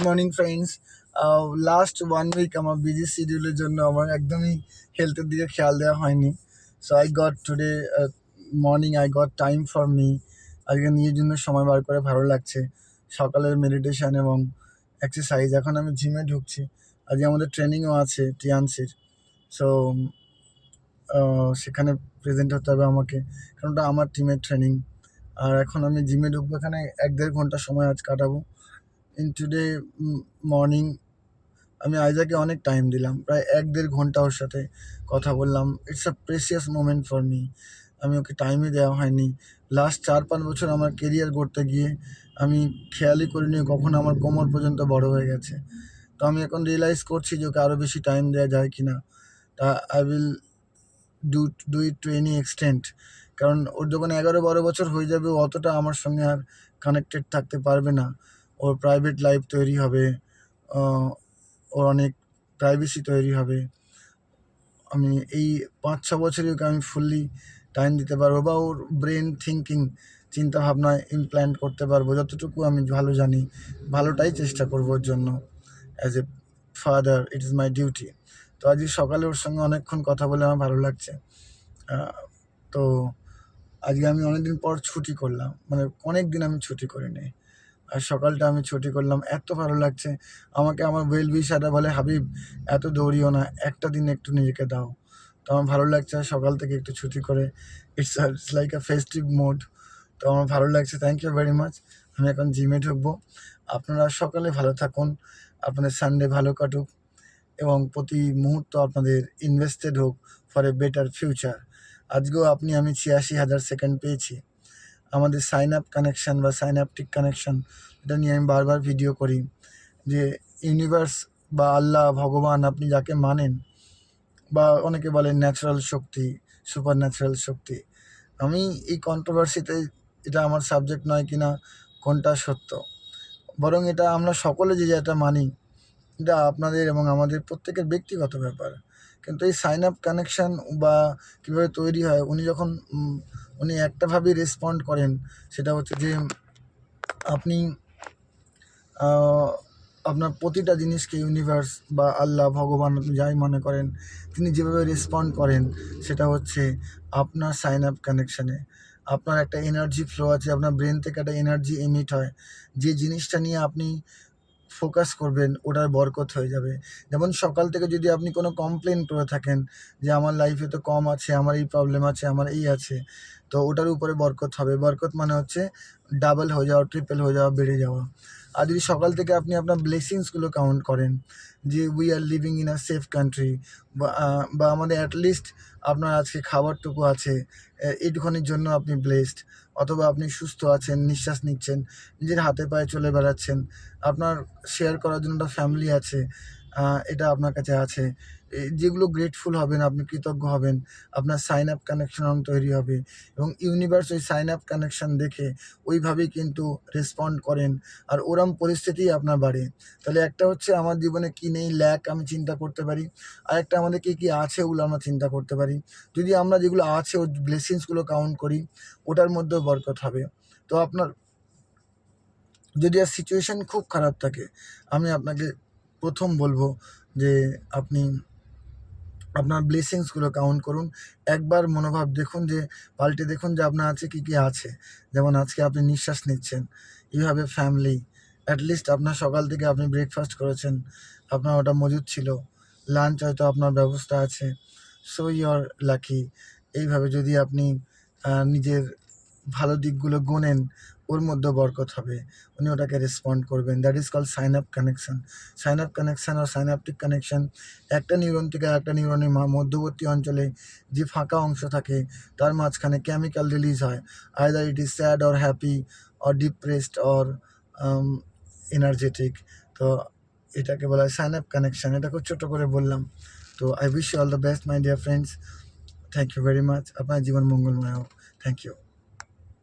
Good morning friends. Last 1 week আমার busy শিডিউলের জন্য আমার একদমই হেলথের দিকে খেয়াল দেওয়া হয়নি। So I got today morning I got time for me. আজকে নিজের জন্য সময় বার করে ভালো লাগছে। সকালের মেডিটেশন এবং এক্সারসাইজ। এখন আমি জিমে ঢুকছি। আজকে আমাদের ট্রেনিংও আছে টিয়ানসির। সো সেখানে প্রেজেন্ট হতে হবে আমাকে, কারণ ওটা আমার টিমের ট্রেনিং। আর এখন আমি জিমে ঢুকবো, এখানে 1-1.5 ঘন্টা সময় আজ কাটাবো। ইন টুডে মর্নিং আমি আইজাকে অনেক টাইম দিলাম, প্রায় 1-1.5 ঘন্টা ওর সাথে কথা বললাম। It's a precious moment for me. আমি ওকে টাইমই দেওয়া হয়নি। লাস্ট 4-5 বছর আমার কেরিয়ার গড়তে গিয়ে আমি খেয়ালই করিনি কখন আমার কোমর পর্যন্ত বড় হয়ে গেছে। তো আমি এখন রিয়েলাইজ করছি যে ওকে আরও বেশি টাইম দেওয়া যায় কি না। তা I will do it to any extent. কারণ ওর যখন 11-12 বছর হয়ে যাবে, ও অতটা আমার সঙ্গে আর কানেক্টেড থাকতে পারবে না। ওর প্রাইভেট লাইফ তৈরি হবে, ওর অনেক প্রাইভেসি তৈরি হবে। আমি এই 5-6 বছরই ওকে আমি ফুললি টাইম দিতে পারবো, বা ওর ব্রেন থিঙ্কিং চিন্তাভাবনায় ইমপ্ল্যান্ট করতে পারবো। যতটুকু আমি ভালো জানি, ভালোটাই চেষ্টা করবো ওর জন্য। As a father it is my duty. তো আজকে সকালে ওর সঙ্গে অনেকক্ষণ কথা বলে আমার ভালো লাগছে। তো আজকে আমি অনেকদিন পর ছুটি করলাম, মানে অনেক দিন আমি ছুটি করিনি। আর সকালটা আমি ছুটি করলাম, এত ভালো লাগছে। আমাকে আমার ওয়েল উইশাররা বলে, হাবিব এত দৌড়িও না, একটা দিন একটু নিজেকে দাও। তো আমার ভালো লাগছে সকাল থেকে একটু ছুটি করে। It's like a festive mode. তো আমার ভালো লাগছে, থ্যাংক ইউ ভেরি মাচ। আমি এখন জিমে ঢুকবো। আপনারা সকালে ভালো থাকুন, আপনাদের সানডে ভালো কাটুক এবং প্রতি মুহূর্ত আপনাদের ইনভেস্টেড হোক ফর এ বেটার ফিউচার। আজকেও আমি 86,000 সেকেন্ড পেয়েছি। আমাদের সাইন আপ কানেকশান বা সাইনাপটিক কানেকশান, এটা নিয়ে আমি বারবার ভিডিও করি যে ইউনিভার্স বা আল্লাহ, ভগবান, আপনি যাকে মানেন, বা অনেকে বলেন ন্যাচারাল শক্তি, সুপার ন্যাচারাল শক্তি। আমি এই কন্ট্রোভার্সিতে, এটা আমার সাবজেক্ট নয় কিনা কোনটা সত্য, বরং এটা আমরা সকলে যে যেটা মানি, এটা আপনাদের এবং আমাদের প্রত্যেকের ব্যক্তিগত ব্যাপার। কিন্তু এই সাইন আপ কানেকশান বা কীভাবে তৈরি হয়, উনি একটাভাবেই রেসপন্ড করেন। সেটা হচ্ছে যে আপনি আপনার প্রতিটা জিনিসকে ইউনিভার্স বা আল্লাহ, ভগবান, আপনি যাই মনে করেন, তিনি যেভাবে রেসপন্ড করেন সেটা হচ্ছে আপনার সাইন আপ কানেকশানে। আপনার একটা এনার্জি ফ্লো আছে, আপনার ব্রেন থেকে একটা এনার্জি এমিট হয়। যে জিনিসটা নিয়ে আপনি ফোকাস করবেন, ওটার বরকত হয়ে যাবে। যেমন সকাল থেকে যদি আপনি কোনো কমপ্লেন করে থাকেন যে আমার লাইফে তো কম আছে, আমার এই প্রবলেম আছে, আমার এই আছে, তো ওটার উপরে বরকত হবে। বরকত মানে হচ্ছে ডাবল হয়ে যাওয়া, ট্রিপল হয়ে যাওয়া, বেড়ে যাওয়া। আর যদি সকাল থেকে আপনি আপনার ব্লেসিংসগুলো কাউন্ট করেন, যে we are living in a safe country, বা আমাদের অ্যাটলিস্ট আপনার আজকে খাবারটুকু আছে, এইটুখানির জন্য আপনি ব্লেসড। অথবা আপনি সুস্থ আছেন, নিঃশ্বাস নিচ্ছেন, নিজের হাতে পায়ে চলে বেড়াচ্ছেন, আপনার শেয়ার করার জন্য একটা ফ্যামিলি আছে, এটা আপনার কাছে আছে। যেগুলো গ্রেটফুল হবেন, আপনি কৃতজ্ঞ হবেন, আপনার সাইন আপ কানেকশন তৈরি হবে এবং ইউনিভার্স ওই সাইন আপ কানেকশন দেখে ওইভাবেই কিন্তু রেসপন্ড করেন। আর ওরম পরিস্থিতিই আপনার বাড়ে। তাহলে একটা হচ্ছে আমার জীবনে কী নেই, ল্যাক আমি চিন্তা করতে পারি। আরেকটা আমাদের কী আছে, ওগুলো আমরা চিন্তা করতে পারি। যদি আমরা যেগুলো আছে, ওর ব্লেসিংসগুলো কাউন্ট করি, ওটার মধ্যেও বরকত হবে। তো আপনার যদি আর সিচুয়েশান খুব খারাপ থাকে, আমি আপনাকে প্রথম বলবো যে আপনি আপনার ব্লেসিংসগুলো কাউন্ট করুন। একবার মনোভাব দেখুন, যে পাল্টে দেখুন যে আপনার আছে কী আছে। যেমন আজকে আপনি নিঃশ্বাস নিচ্ছেন, you have a family, at least আপনার সকাল থেকে আপনি ব্রেকফাস্ট করেছেন, আপনার ওটা মজুদ ছিল, লাঞ্চ হয়তো আপনার ব্যবস্থা আছে। So you are lucky. এইভাবে যদি আপনি নিজের ভালো দিকগুলো গোনেন, ওর মধ্যে বরকত হবে, উনি ওটাকে রেসপন্ড করবেন। That is called synapse connection. Synapse connection আর সাইনাপটিক কানেকশান, একটা নিউরন থেকে আরেকটা নিউরনের মধ্যবর্তী অঞ্চলে যে ফাঁকা অংশ থাকে, তার মাঝখানে কেমিক্যাল রিলিজ হয়। Either it is sad or happy or depressed or energetic. তো এটাকে বলা হয় সাইন আপ কানেকশান। এটা খুব ছোটো করে বললাম। তো I wish you all the best my dear friends. Thank you very much. আপনার জীবন মঙ্গলময় হোক। Thank you.